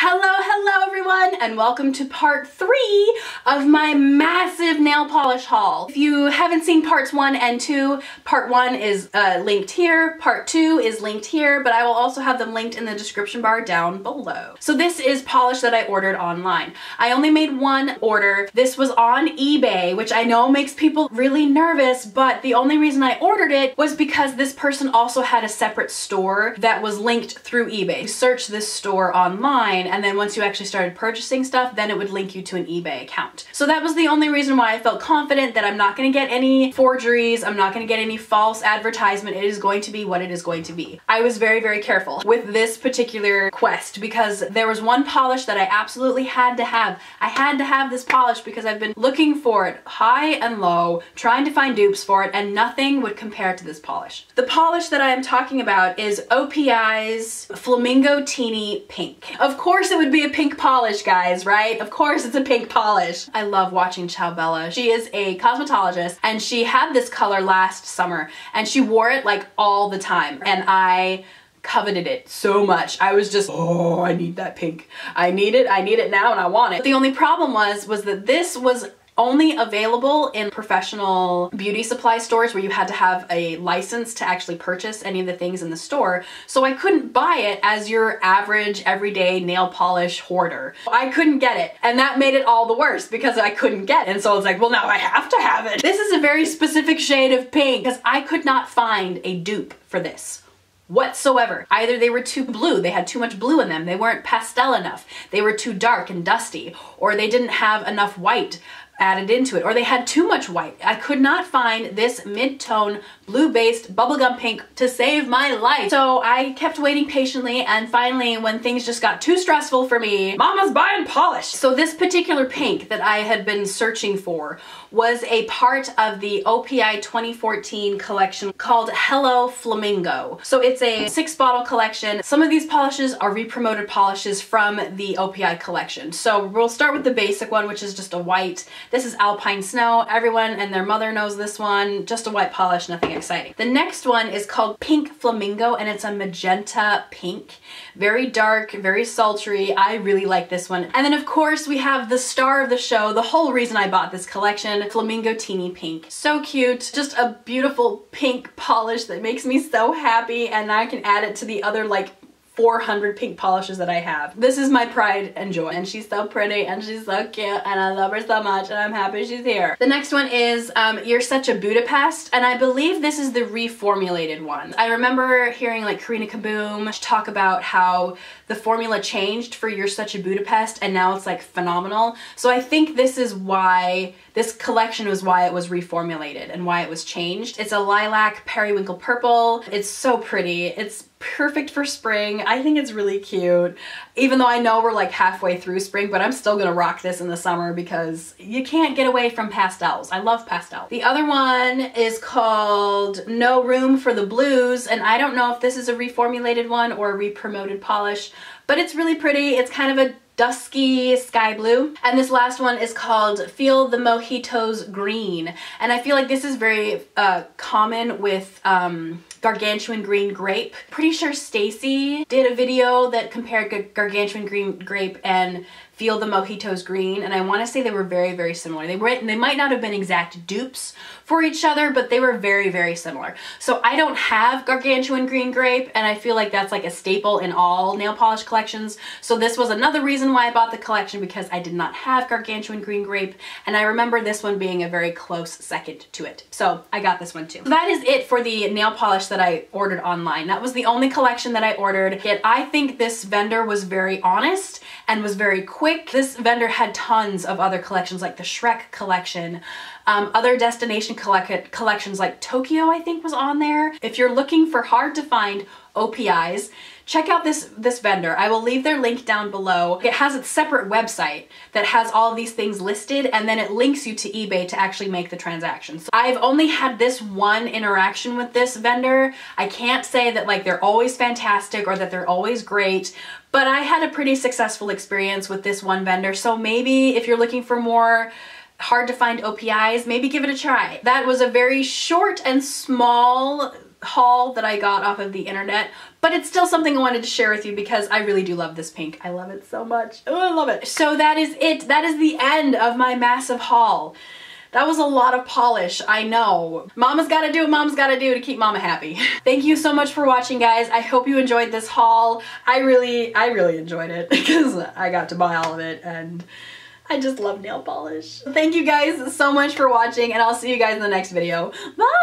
Hello everyone, and welcome to part 3 of my massive nail polish haul. If you haven't seen parts 1 and 2, part 1 is linked here, part 2 is linked here, but I will also have them linked in the description bar down below. So this is polish that I ordered online. I only made one order. This was on eBay, which I know makes people really nervous, but the only reason I ordered it was because this person also had a separate store that was linked through eBay. You search this store online, and then once you actually started purchasing stuff, then it would link you to an eBay account. So that was the only reason why I felt confident that I'm not going to get any forgeries, I'm not going to get any false advertisement. It is going to be what it is going to be. I was very, very careful with this particular quest because there was one polish that I absolutely had to have. I had to have this polish because I've been looking for it high and low, trying to find dupes for it, and nothing would compare to this polish. The polish that I am talking about is OPI's Flamingo Teeny Pink. Of course it would be a pink polish, guys, right? Of course it's a pink polish. I love watching Ciao Bella. She is a cosmetologist and she had this color last summer and she wore it like all the time, and I coveted it so much. I was just, oh, I need that pink. I need it now and I want it. But the only problem was that this was only available in professional beauty supply stores where you had to have a license to actually purchase any of the things in the store. So I couldn't buy it as your average everyday nail polish hoarder. I couldn't get it, and that made it all the worse because I couldn't get it. And so I was like, well, now I have to have it. This is a very specific shade of pink because I could not find a dupe for this whatsoever. Either they were too blue, they had too much blue in them, they weren't pastel enough, they were too dark and dusty, or they didn't have enough white added into it, or they had too much white. I could not find this mid-tone blue-based bubblegum pink to save my life. So I kept waiting patiently, and finally when things just got too stressful for me, Mama's buying polish. So this particular pink that I had been searching for was a part of the OPI 2014 collection called Hello Flamingo. So it's a 6-bottle collection. Some of these polishes are re-promoted polishes from the OPI collection. So we'll start with the basic one, which is just a white. This is Alpine Snow. Everyone and their mother knows this one. Just a white polish, nothing exciting. The next one is called Pink Flamingo, and it's a magenta pink. Very dark, very sultry. I really like this one. And then of course we have the star of the show, the whole reason I bought this collection, Flamingo Teeny Pink. So cute. Just a beautiful pink polish that makes me so happy, and I can add it to the other like 400 pink polishes that I have. This is my pride and joy, and she's so pretty and she's so cute and I love her so much and I'm happy she's here. The next one is You're Such a Budapest, and I believe this is the reformulated one. I remember hearing like Karina Kaboom talk about how the formula changed for You're Such a Budapest and now it's like phenomenal. So I think this is why this collection was why it was reformulated and why it was changed. It's a lilac periwinkle purple. It's so pretty. It's perfect for spring. I think it's really cute. Even though I know we're like halfway through spring, but I'm still gonna rock this in the summer because you can't get away from pastels. I love pastels. The other one is called No Room for the Blues, and I don't know if this is a reformulated one or a re-promoted polish, but it's really pretty. It's kind of a dusky sky blue. And this last one is called Feel the Mojito's Green, and I feel like this is very common with Gargantuan Green Grape. Pretty sure Stacy did a video that compared Gargantuan Green Grape and Feel the Mojito's Green, and I want to say they were very, very similar. They might not have been exact dupes for each other, but they were very, very similar. So I don't have Gargantuan Green Grape, and I feel like that's like a staple in all nail polish collections. So this was another reason why I bought the collection, because I did not have Gargantuan Green Grape, and I remember this one being a very close second to it. So I got this one too. So that is it for the nail polish that I ordered online. That was the only collection that I ordered. Yet I think this vendor was very honest and was very quick. This vendor had tons of other collections like the Shrek collection, other destination collections like Tokyo I think was on there. If you're looking for hard to find OPIs, check out this vendor. I will leave their link down below. It has its separate website that has all of these things listed, and then it links you to eBay to actually make the transaction. So I've only had this one interaction with this vendor. I can't say that like they're always fantastic or that they're always great, but I had a pretty successful experience with this one vendor. So maybe if you're looking for more hard to find OPIs, maybe give it a try. That was a very short and small haul that I got off of the internet, but it's still something I wanted to share with you because I really do love this pink. I love it so much. Oh, I love it. So that is it. That is the end of my massive haul. That was a lot of polish, I know. Mama's gotta do what Mama's gotta do to keep Mama happy. Thank you so much for watching, guys. I hope you enjoyed this haul. I really enjoyed it because I got to buy all of it and I just love nail polish. Thank you guys so much for watching and I'll see you guys in the next video. Bye!